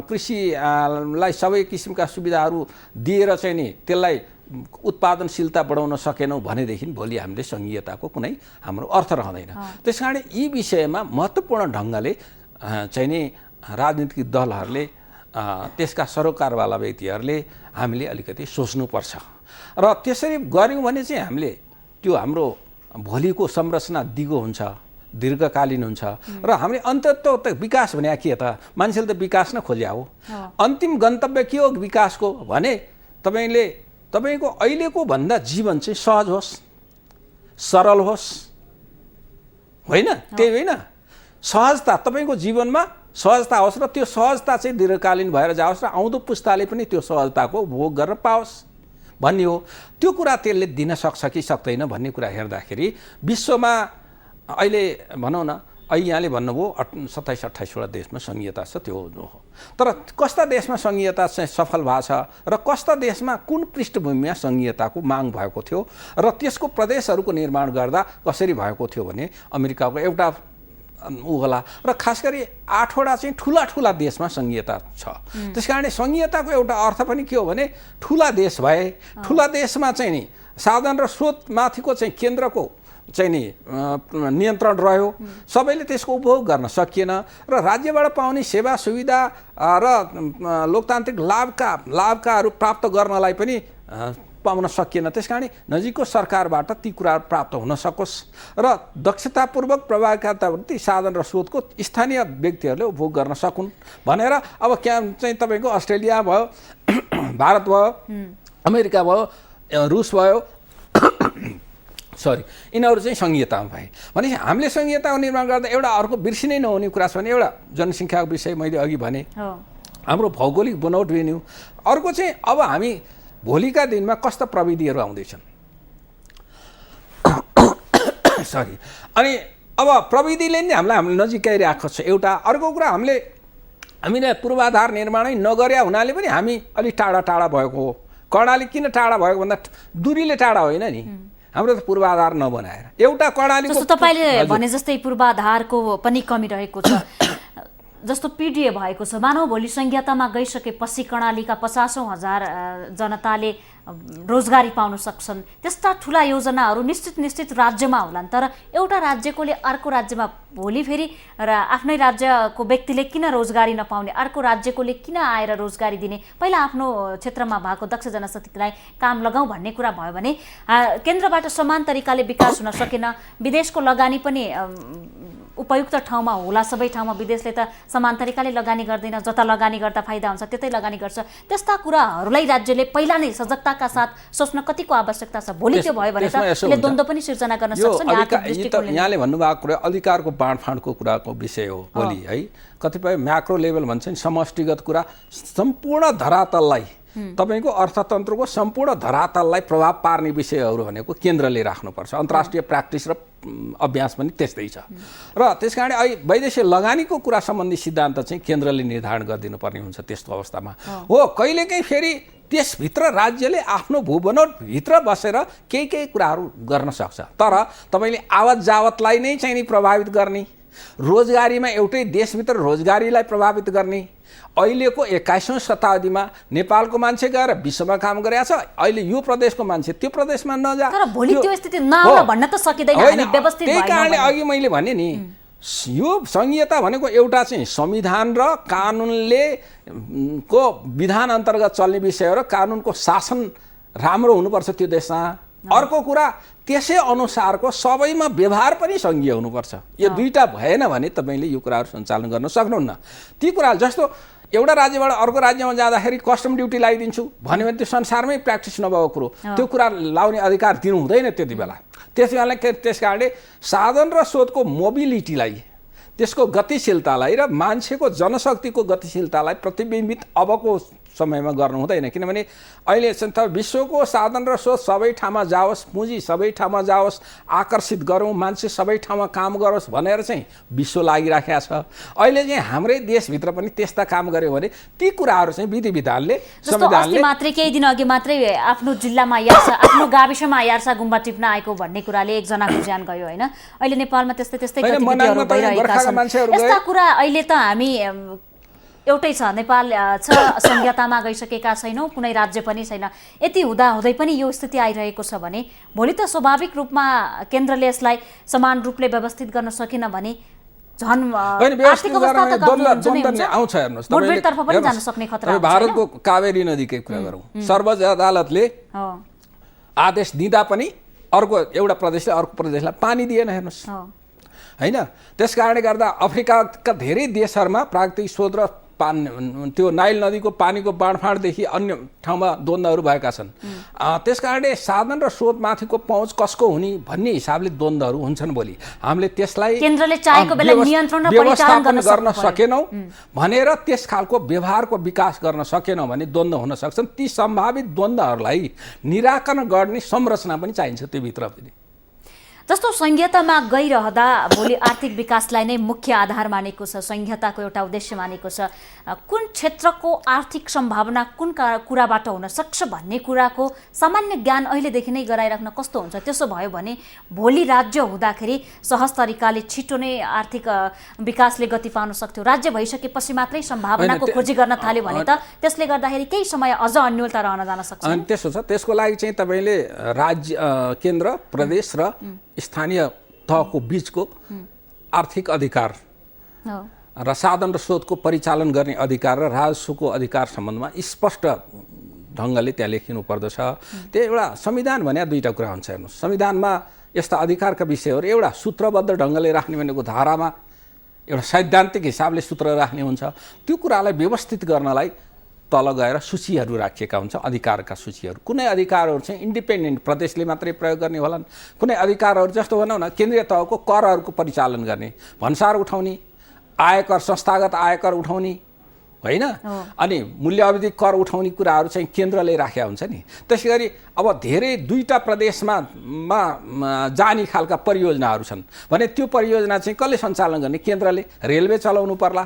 S2: कृषिलाई सबै किसिमका सुविधाहरू दिएर चाहिँ नि त्यसलाई उत्पादनशीलता बढाउन सकेनौँ भनेदेखि भोलि हामीले सङ्घीयताको कुनै हाम्रो अर्थ रहँदैन। त्यस कारण यी विषयमा महत्त्वपूर्ण ढङ्गले चाहिँ नि राजनीतिक दलहरूले त्यसका सरोकारवाला व्यक्तिहरूले हामीले अलिकति सोच्नुपर्छ र त्यसरी गऱ्यौँ भने चाहिँ हामीले त्यो हाम्रो भोलिको संरचना दिगो हुन्छ, दीर्घकालीन हुन्छ र हामीले अन्ततः त विकास भने के त मान्छेले त विकास नै खोज्या हो। अन्तिम गन्तव्य के हो विकासको भने तपाईँको अहिलेको भन्दा जीवन चाहिँ सहज होस्, सरल होस्, होइन? त्यही होइन, सहजता तपाईँको जीवनमा सहजता होस् र त्यो सहजता चाहिँ दीर्घकालीन भएर जाओस् र आउँदो पुस्ताले पनि त्यो सहजताको भोग गर्न पाओस् भन्ने हो। त्यो कुरा त्यसले दिन सक्छ कि सक्दैन भन्ने कुरा हेर्दाखेरि विश्वमा अहिले भनौँ न यहाँले भन्नुभयो 27-28वटा देशमा सङ्घीयता छ, त्यो हो। तर कस्ता देशमा सङ्घीयता चाहिँ सफल भएको छ र कस्ता देशमा कुन पृष्ठभूमिमा सङ्घीयताको माग भएको थियो र त्यसको प्रदेशहरूको निर्माण गर्दा कसरी भएको थियो भने अमेरिकाको एउटा होला र खास गरी 8वटा चाहिँ ठुला देशमा सङ्घीयता छ। त्यस कारणले सङ्घीयताको एउटा अर्थ पनि के हो भने ठुला देश भए, ठुला देशमा चाहिँ नि साधन र स्रोत माथिको चाहिँ केन्द्रको चाहिँ नि नियन्त्रण रह्यो, सबैले त्यसको उपभोग गर्न सकिएन र राज्यबाट पाउने सेवा सुविधा र लोकतान्त्रिक लाभकाहरू प्राप्त गर्नलाई पनि पाउन सकिएन। त्यसकारण नजिकको सरकारबाट ती कुराहरू प्राप्त हुन सकोस् र दक्षतापूर्वक प्रभावकारितावृत्ति साधन र स्रोतको स्थानीय व्यक्तिहरूले उपभोग गर्न सकुन् भनेर अब चाहिँ तपाईँको अस्ट्रेलिया भयो, भारत भयो, अमेरिका भयो, रुस भयो, यिनीहरू चाहिँ सङ्घीयतामा भए भनेपछि हामीले सङ्घीयताको निर्माण गर्दा एउटा अर्को बिर्सिनै नहुने कुरा छ भने एउटा जनसङ्ख्याको विषय मैले अघि भने, हाम्रो भौगोलिक बनौट भेन्यू, अर्को चाहिँ अब हामी भोलिका दिनमा कस्ता प्रविधिहरू आउँदैछन् अनि अब प्रविधिले नै हामीलाई नजिकाइरहेको छ एउटा। अर्को कुरा हामीले पूर्वाधार निर्माणै नगरे हुनाले पनि हामी अलिक टाढा टाढा भएको हो। कर्णाली किन टाढा भएको भन्दा दूरीले टाढा होइन नि, हाम्रो त पूर्वाधार नबनाएर एउटा कर्णाली
S1: जस्तो तपाईँले भने जस्तै पूर्वाधारको पनि कमी रहेको छ। जस्तो पिडिए भएको छ, मानव भोलि संहितामा गइसकेपछि कर्णालीका 50,000 जनताले रोजगारी पाउन सक्छन्। त्यस्ता ठुला योजनाहरू निश्चित राज्यमा होलान्, तर एउटा राज्यकोले अर्को राज्यमा भोलि फेरि र आफ्नै राज्यको व्यक्तिले किन रोजगारी नपाउने, अर्को राज्यकोले किन आएर रोजगारी दिने, पहिला आफ्नो क्षेत्रमा भएको दक्ष जनशक्तिलाई काम लगाउँ भन्ने कुरा भयो भने केन्द्रबाट समान तरिकाले विकास हुन सकेन। विदेशको लगानी पनि उपयुक्त ठाउँमा होला, सबै ठाउँमा विदेशले त समान तरिकाले लगानी गर्दैन, जता लगानी गर्दा फाइदा हुन्छ त्यतै लगानी गर्छ। त्यस्ता कुराहरूलाई राज्यले पहिला नै सजगताका साथ सोच्न कतिको आवश्यकता छ? भोलि त्यो भयो भने त यसले द्वन्द्व पनि सिर्जना गर्न सक्छ नि आर्थिक दृष्टिकोणले।
S2: यहाँले भन्नुभएको कुरा अधिकारको बाँडफाँडको कुराको विषय हो भोलि है। कतिपय म्याक्रो लेभल भन्छ नि, समष्टिगत कुरा सम्पूर्ण धरातललाई, तपाईँको अर्थतन्त्रको सम्पूर्ण धरातललाई प्रभाव पार्ने विषयहरू भनेको केन्द्रले राख्नुपर्छ। अन्तर्राष्ट्रिय प्र्याक्टिस र अभ्यास पनि त्यस्तै छ र त्यसकारण वैदेशिक लगानीको कुरा सम्बन्धी सिद्धान्त चाहिँ केन्द्रले निर्धारण गरिदिनु पर्ने हुन्छ। त्यस्तो अवस्थामा हो कहिलेकाहीँ फेरि त्यसभित्र राज्यले आफ्नो भूबनोटभित्र बसेर केही कुराहरू गर्न सक्छ, तर तपाईँले आवत जावतलाई नै चाहिँ नि प्रभावित गर्ने, रोजगारीमा एउटै देशभित्र रोजगारीलाई प्रभावित गर्ने। अहिलेको 21औं शताब्दीमा नेपालको मान्छे गएर विश्वमा काम गरेको छ, अहिले यो प्रदेशको मान्छे त्यो प्रदेशमा नजा,
S1: तर भोलि त्यो स्थिति नआउला भन्न त सकिदैन। हामी व्यवस्थित
S2: त्यही कारणले अघि मैले भने नि, यो संहिता भनेको एउटा चाहिँ संविधान र कानुनले को विधान अन्तर्गत चल्ने विषय हो र कानुनको शासन राम्रो हुनुपर्छ त्यो देशमा। अर्को कुरा त्यसै अनुसारको सबैमा व्यवहार पनि सङ्घीय हुनुपर्छ। यो दुईटा भएन भने तपाईँले यो कुराहरू सञ्चालन गर्न सक्नुहुन्न। ती कुरा जस्तो एउटा राज्यबाट अर्को राज्यमा जाँदाखेरि कस्टम ड्युटी लगाइदिन्छु भन्यो भने त्यो संसारमै प्र्याक्टिस नभएको कुरो, त्यो कुरा लाउने अधिकार दिनु हुँदैन त्यति बेला। त्यस कारणले साधन र स्रोतको मोबिलिटीलाई, त्यसको गतिशीलतालाई र मान्छेको जनशक्तिको गतिशीलतालाई प्रतिबिम्बित अबको समयमा गर्नु हुँदैन। किनभने अहिले विश्वको साधन र स्रोत सबै ठाउँमा जाओस्, पुँजी सबै ठाउँमा जाओस्, आकर्षित गरौँ, मान्छे सबै ठाउँमा काम गरोस् भनेर चाहिँ विश्व लागिराखेको छ। अहिले चाहिँ हाम्रै देशभित्र पनि त्यस्ता काम गर्यो भने ती कुराहरू चाहिँ विधि विधानले संविधानले
S1: मात्रै केही दिन अघि मात्रै आफ्नो जिल्लामा यार्सा, आफ्नो गाविसमा यार्सा गुम्बा टिप्न आएको भन्ने कुराले एकजनाको ज्यान गयो होइन। अहिले नेपालमा त्यस्तै गतिविधिहरू भइरहेका छन्। यस्ता कुरा अहिले त हामी एउटै छ, नेपाल छ, संहितामा गइसकेका छैनौँ, कुनै राज्य पनि छैन। यति हुँदै पनि यो स्थिति आइरहेको छ भने भोलि त स्वाभाविक रूपमा केन्द्रले यसलाई समान रूपले व्यवस्थित गर्न सकेन भने झन् आर्थिक अवस्था त
S2: आउँछ। हेर्नुहोस्
S1: मुठभेडतर्फ पनि जान सक्ने खतरा हुन्छ।
S2: भारतको कावेरी नदीकै कुरा गरौँ, सर्वोच्च अदालतले आदेश दिँदा पनि अर्को एउटा प्रदेशले अर्को प्रदेशलाई पानी दिएन हेर्नुहोस् होइन। त्यस कारणले गर्दा अफ्रिकाका धेरै देशहरूमा प्राकृतिक स्रोत र त्यो नाइल नदीको पानीको बाँडफाँडदेखि अन्य ठाउँमा द्वन्द्वहरू भएका छन्। त्यस कारणले साधन र स्रोतमाथिको पहुँच कसको हुने भन्ने हिसाबले द्वन्द्वहरू हुन्छन्। भोलि हामीले त्यसलाई
S1: केन्द्रले चाहेको बेला नियन्त्रण र परिचालन
S2: गर्न सकेनौँ भनेर त्यस खालको व्यवहारको विकास गर्न सकेनौँ भने द्वन्द्व हुन सक्छन्। ती सम्भावित द्वन्द्वहरूलाई निराकरण गर्ने संरचना पनि चाहिन्छ त्यो भित्र पनि।
S1: जस्तो संहितामा गइरहँदा भोलि आर्थिक विकासलाई नै मुख्य आधार मानेको छ, संहिताको एउटा उद्देश्य मानेको छ। कुन क्षेत्रको आर्थिक सम्भावना कुन कुराबाट हुन सक्छ भन्ने कुराको सामान्य ज्ञान अहिलेदेखि नै गराइराख्न कस्तो हुन्छ? त्यसो भयो भने भोलि राज्य हुँदाखेरि सहज तरिकाले छिटो नै आर्थिक विकासले गति पाउन सक्थ्यो। राज्य भइसकेपछि मात्रै सम्भावनाको खोजी गर्न थाल्यो भने त त्यसले गर्दाखेरि केही समय अझ अन्योलता रहन जान सक्छ।
S2: अनि त्यसो छ, त्यसको लागि चाहिँ तपाईँले राज्य, केन्द्र, प्रदेश र स्थानीय तहको बीचको आर्थिक अधिकार र साधन र स्रोतको परिचालन गर्ने अधिकार र राजस्वको अधिकार सम्बन्धमा स्पष्ट ढङ्गले त्यहाँ लेखिनु पर्दछ। त्यो एउटा संविधान भने दुईवटा कुरा हुन्छ हेर्नुहोस्, संविधानमा यस्ता अधिकारका विषयहरू एउटा सूत्रबद्ध ढङ्गले राख्ने भनेको धारामा एउटा सैद्धान्तिक हिसाबले सूत्र राख्ने हुन्छ। त्यो कुरालाई व्यवस्थित गर्नलाई तल गएर सूचीहरू राखिएका हुन्छ, अधिकारका सूचीहरू। कुनै अधिकारहरू चाहिँ इन्डिपेन्डेन्ट प्रदेशले मात्रै प्रयोग गर्ने होलान्, कुनै अधिकारहरू जस्तो भनौँ न केन्द्रीय तहको करहरूको परिचालन गर्ने, भन्सार उठाउने, आयकर संस्थागत आयकर उठाउने होइन, अनि मूल्य अवधि कर उठाउने कुराहरू चाहिँ केन्द्रले राखेका हुन्छ नि। त्यसै गरी अब धेरै दुईवटा प्रदेशमा जाने खालका परियोजनाहरू छन् भने त्यो परियोजना चाहिँ कसले सञ्चालन गर्ने? केन्द्रले। रेलवे चलाउनु पर्ला,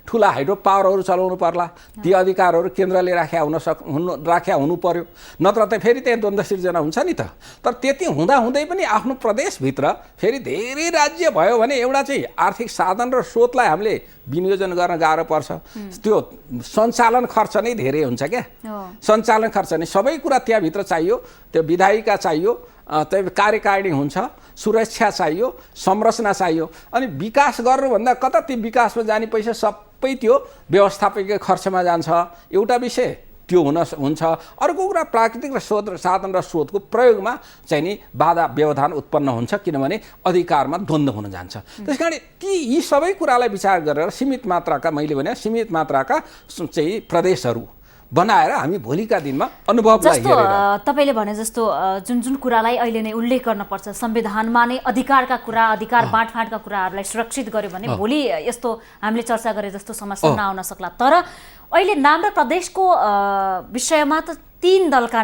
S2: ठुला हाइड्रो पावरहरू चलाउनु पर्ला, ती अधिकारहरू केन्द्रले राख्या हुनु पर्यो, नत्र त फेरि त्यहाँ द्वन्द्व सिर्जना हुन्छ नि त। तर त्यति हुँदाहुँदै पनि आफ्नो प्रदेशभित्र फेरि धेरै राज्य भयो भने एउटा चाहिँ आर्थिक साधन र स्रोतलाई हामीले विनियोजन गर्न गाह्रो पर्छ। त्यो सञ्चालन खर्च नै धेरै हुन्छ क्या, सञ्चालन खर्च नै सबै कुरा त्यहाँभित्र चाहियो। त्यो विधायिका चाहियो, त्यो कार्यकारिणी हुन्छ, सुरक्षा चाहियो, संरचना चाहियो। अनि विकास गर्नुभन्दा कता ती विकासमा जाने पैसा सबै त्यो व्यवस्थापकीय खर्चमा जान्छ, एउटा विषय त्यो हुन्छ। अर्को कुरा प्राकृतिक र साधन र स्रोतको प्रयोगमा चाहिँ नि बाधा व्यवधान उत्पन्न हुन्छ, किनभने अधिकारमा द्वन्द्व हुन जान्छ। त्यसकारण यी सबै कुरालाई विचार गरेर सीमित मात्राका, मैले भने सीमित मात्राका चाहिँ प्रदेशहरू बनाएर हामी भोलिका दिनमा अनुभवलाई हेरेर
S1: तपाईँले भने जस्तो जुन जुन कुरालाई अहिले नै उल्लेख गर्नुपर्छ संविधानमा नै अधिकारका कुरा, अधिकार बाँडफाँडका कुराहरूलाई सुरक्षित गर्यो भने भोलि यस्तो हामीले चर्चा गरे जस्तो समस्या नआउन सक्ला। तर अहिले नाम र प्रदेशको विषयमा त तीन दलका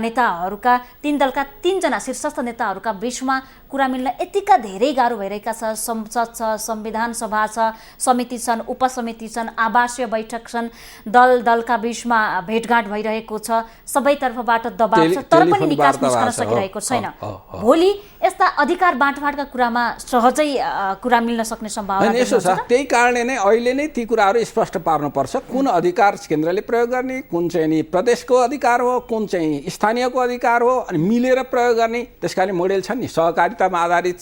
S1: तीनजना शीर्षस्थ नेताहरूका बीचमा कुरा मिल्न यतिका धेरै गाह्रो भइरहेका छ। संसद छ, संविधान सभा छ, समिति छन्, उपसमिति छन्, आवासीय बैठक छन्, दलका बीचमा भेटघाट भइरहेको छ, सबैतर्फबाट दबाव छ, तर पनि निकास निस्कन सकिरहेको छैन। भोलि यस्ता अधिकार बाँडफाँडका कुरामा सहजै कुरा मिल्न सक्ने सम्भावना
S2: छ। त्यही कारणले नै अहिले नै ती कुराहरू स्पष्ट पार्नुपर्छ, कुन अधिकार केन्द्रले प्रयोग गर्ने, कुन चाहिँ नि प्रदेशको अधिकार हो, कुन चाहिँ स्थानीयको अधिकार हो, अनि मिलेर प्रयोग गर्ने। त्यसकारण मोडेल छ नि सहकारितामा आधारित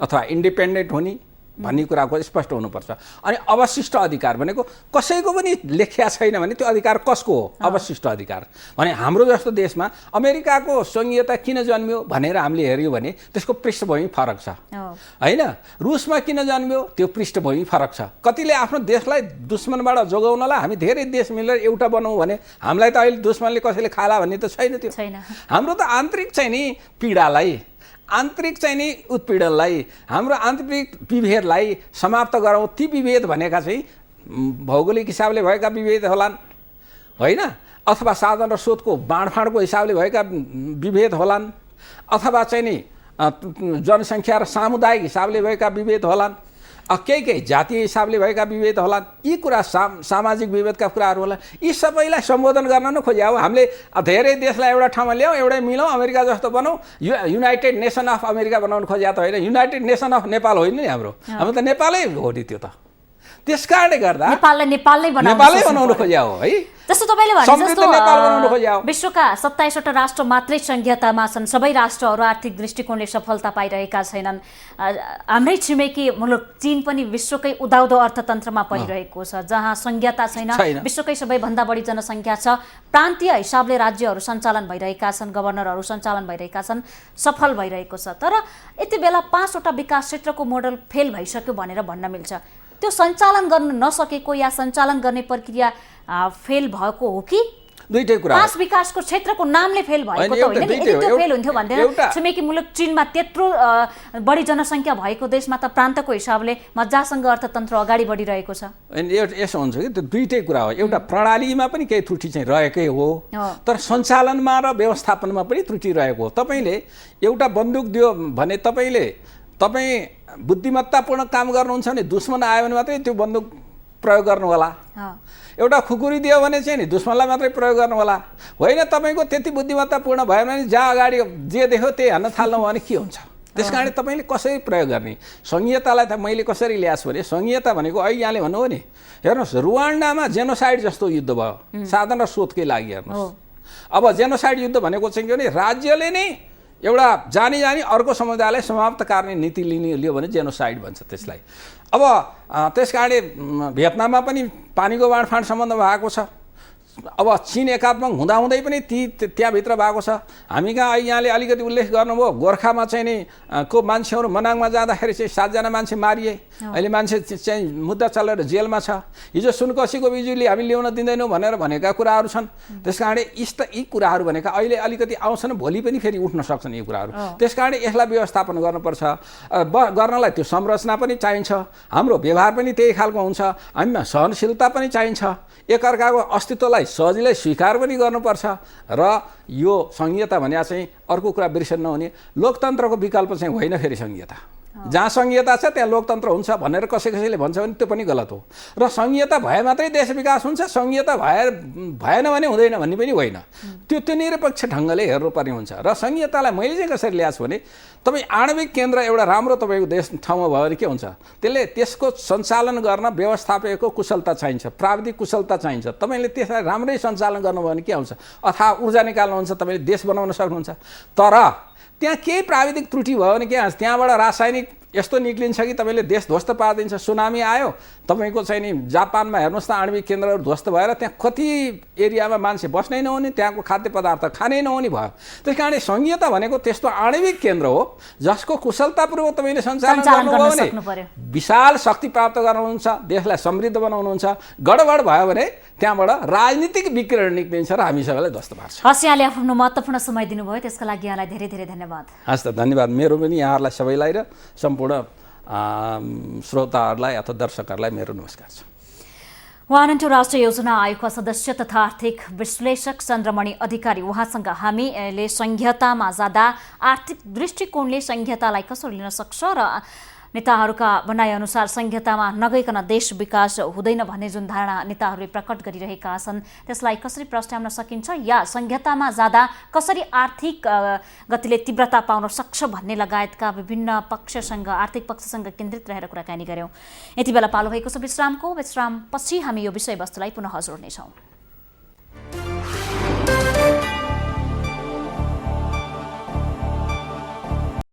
S2: अथवा इन्डिपेन्डेन्ट हुने भन्ने कुराको स्पष्ट हुनुपर्छ। अनि अवशिष्ट अधिकार भनेको कसैको पनि लेखिया छैन भने त्यो अधिकार कसको हो? अवशिष्ट अधिकार भने हाम्रो जस्तो देशमा अमेरिकाको संघीयता किन जन्मियो भनेर हामीले हेर्यौँ भने त्यसको पृष्ठभूमि फरक छ होइन। रुसमा किन जन्मियो त्यो पृष्ठभूमि फरक छ। कतिले आफ्नो देशलाई दुश्मनबाट जोगाउनलाई हामी धेरै देश मिलेर एउटा बनाऊँ भने हामीलाई त अहिले दुश्मनले कसैले खाला भन्ने त छैन। त्यो हाम्रो त आन्तरिक चाहिँ नि पीडालाई, आन्तरिक चाहिँ नि उत्पीडनलाई, हाम्रो आन्तरिक विभेदलाई समाप्त गरौँ। ती विभेद भनेका चाहिँ भौगोलिक हिसाबले भएका विभेद होलान् होइन, अथवा साधन र स्रोतको बाँडफाँडको हिसाबले भएका विभेद होलान्, अथवा चाहिँ नि जनसङ्ख्या र सामुदायिक हिसाबले भएका विभेद होलान्, केही जातीय हिसाबले भएका विभेद होला। यी कुरा सामाजिक विभेदका कुराहरू होला। यी सबैलाई सम्बोधन गर्न न खोज्या हो हामीले। धेरै देशलाई एउटा ठाउँमा ल्याउँ, एउटै मिलाउँ, अमेरिका जस्तो बनाऊँ, युनाइटेड नेसन अफ अमेरिका बनाउनु खोज्या त होइन, युनाइटेड नेसन अफ नेपाल होइन नि हाम्रो त नेपालै हो नि। त्यो त त्यस कारणले गर्दा
S1: नेपालै
S2: बनाउनु खोज्या हो है।
S1: जस्तो तपाईँले भने जस्तो विश्वका 27वटा राष्ट्र मात्रै संघीयतामा छन्, सबै राष्ट्रहरू आर्थिक दृष्टिकोणले सफलता पाइरहेका छैनन्। हाम्रै छिमेकी मुलुक चीन पनि विश्वकै उदाउँदो अर्थतन्त्रमा परिरहेको छ, जहाँ संघीयता छैन, विश्वकै सबैभन्दा बढी जनसङ्ख्या छ, प्रान्तीय हिसाबले राज्यहरू सञ्चालन भइरहेका छन्, गभर्नरहरू सञ्चालन भइरहेका छन्, सफल भइरहेको छ। तर यति बेला 5वटा विकास क्षेत्रको मोडल फेल भइसक्यो भनेर भन्न मिल्छ। त्यो सञ्चालन गर्न नसकेको या सञ्चालन गर्ने प्रक्रिया फेल भएको हो कि
S2: दुईटै कुरा?
S1: 5 विकासको क्षेत्रको नामले फेल भएको त होइन नि। यदि त्यो फेल हुन्थ्यो भन्दैन छिमेकी मुलुक चीनमा त्यत्रो बढी जनसङ्ख्या भएको देशमा त प्रान्तको हिसाबले मजासँग अर्थतन्त्र अगाडि बढिरहेको छ।
S2: यसो हुन्छ कि त्यो दुईटै कुरा हो। एउटा प्रणालीमा पनि केही त्रुटि चाहिँ रहेकै हो, तर सञ्चालनमा र व्यवस्थापनमा पनि त्रुटि रहेको हो। तपाईँले एउटा बन्दुक दियो भने तपाईँ बुद्धिमत्तापूर्ण काम गर्नुहुन्छ भने दुश्मन आयो भने मात्रै त्यो बन्दुक प्रयोग गर्नु होला। एउटा खुकुरी दियो भने चाहिँ नि दुश्मनलाई मात्रै प्रयोग गर्नु होला होइन। तपाईँको त्यति बुद्धिमत्तापूर्ण भयो भने जहाँ अगाडि जे देख्यो त्यही हान्न थाल्नु भने के हुन्छ? त्यस कारण तपाईँले कसरी प्रयोग गर्ने? संघीयतालाई त मैले कसरी ल्याएको छु भने संघीयता भनेको अहिले यहाँले भन्नु हो नि, हेर्नुहोस् रुवान्डामा जेनोसाइड जस्तो युद्ध भयो साधन र स्रोतकै लागि। हेर्नुहोस् अब जेनोसाइड युद्ध भनेको चाहिँ के भने राज्यले नै एउटा जानी अर्को समुदायलाई समाप्त गर्ने नीति लियो भने जेनोसाइड भन्छ त्यसलाई। अब त्यस कारणले भियतनाममा पनि पानीको बाँडफाँड सम्बन्ध भएको छ, अब चीन एकात्मक हुँदाहुँदै पनि त्यहाँभित्र भएको छ। हामी कहाँ यहाँले अलिकति उल्लेख गर्नुभयो गोर्खामा चाहिँ नि को मान्छेहरू मनाङमा जाँदाखेरि चाहिँ 7 जना मान्छे मारिए, अहिले मान्छे चाहिँ मुद्दा चलेर जेलमा छ। हिजो सुनकोसीको बिजुली हामी ल्याउन दिँदैनौँ भनेर भनेका कुराहरू छन्। त्यस कारण यी कुराहरू भनेका अहिले अलिकति आउँछन्, भोलि पनि फेरि उठ्न सक्छन् यी कुराहरू। त्यस कारण यसलाई व्यवस्थापन गर्नुपर्छ। गर्नलाई त्यो संरचना पनि चाहिन्छ, हाम्रो व्यवहार पनि त्यही खालको हुन्छ, हामीमा सहनशीलता पनि चाहिन्छ, एकअर्काको अस्तित्वलाई सजिलै स्वीकार पनि गर्नुपर्छ। र यो संघीयता भने चाहिँ अर्को कुरा बिर्सन नहुने, लोकतन्त्रको विकल्प चाहिँ होइन फेरि संघीयता। जहाँ संघीयता छ त्यहाँ लोकतन्त्र हुन्छ भनेर कसैले भन्छ भने त्यो पनि गलत हो। र संघीयता भए मात्रै देश विकास हुन्छ, संघीयता भएन भने हुँदैन भन्ने पनि होइन। त्यो निरपेक्ष ढङ्गले हेर्नुपर्ने हुन्छ। र संघीयतालाई मैले चाहिँ कसरी ल्याएको छु भने तपाईँ आणविक केन्द्र एउटा राम्रो तपाईँको देश ठाउँमा भयो भने के हुन्छ, त्यसले त्यसको सञ्चालन गर्न व्यवस्थापकको कुशलता चाहिन्छ, प्राविधिक कुशलता चाहिन्छ। तपाईँले त्यसलाई राम्रै सञ्चालन गर्नुभयो भने के आउँछ, अथाह ऊर्जा निकाल्नुहुन्छ, तपाईँले देश बनाउन सक्नुहुन्छ। तर त्यहाँ केही प्राविधिक त्रुटि भयो भने के हुन्छ, त्यहाँबाट रासायनिक यस्तो निक्लिन्छ कि तपाईँले देश ध्वस्त पारिदिन्छ। सुनामी आयो, तपाईँको चाहिँ नि जापानमा हेर्नुहोस् त आणविक केन्द्रहरू ध्वस्त भएर त्यहाँ कति एरियामा मान्छे बस्नै नहुने, त्यहाँको खाद्य पदार्थ खानै नहुने भयो। त्यस कारण संघीयता भनेको त्यस्तो आणविक केन्द्र हो जसको कुशलतापूर्वक तपाईँले सञ्चालन गर्नुभयो भने विशाल शक्ति प्राप्त गर्नुहुन्छ, देशलाई समृद्ध बनाउनुहुन्छ। गडबड भयो भने त्यहाँबाट राजनीतिक विकिरण निक्लिन्छ र हामी सबैलाई ध्वस्त पार्छ।
S1: हस्, यहाँले आफ्नो महत्त्वपूर्ण समय दिनुभयो, त्यसका लागि यहाँलाई धेरै धेरै धन्यवाद।
S2: हस् त, धन्यवाद। मेरो पनि यहाँहरूलाई सबैलाई र सम्पूर्ण श्रोताहरूलाई अथवा दर्शकहरूलाई मेरो नमस्कार छ।
S1: उहाँ हुनुहुन्थ्यो राष्ट्रिय योजना आयोगका सदस्य तथा आर्थिक विश्लेषक चन्द्रमणि अधिकारी। उहाँसँग हामीले संघीयतामा जाँदा आर्थिक दृष्टिकोणले संघीयतालाई कसरी लिन सक्छ र नेताहरूका भनाइअनुसार संघीयतामा नगइकन देश विकास हुँदैन भन्ने जुन धारणा नेताहरूले प्रकट गरिरहेका छन् त्यसलाई कसरी प्रस्ट्याउन सकिन्छ, या संघीयतामा जाँदा कसरी आर्थिक गतिले तीव्रता पाउन सक्छ भन्ने लगायतका विभिन्न पक्षसँग, आर्थिक पक्षसँग केन्द्रित रहेर कुराकानी गर्यौं। यति बेला पालो भएको छ विश्रामको। विश्रामपछि हामी यो विषयवस्तुलाई पुनः जोड्नेछौँ।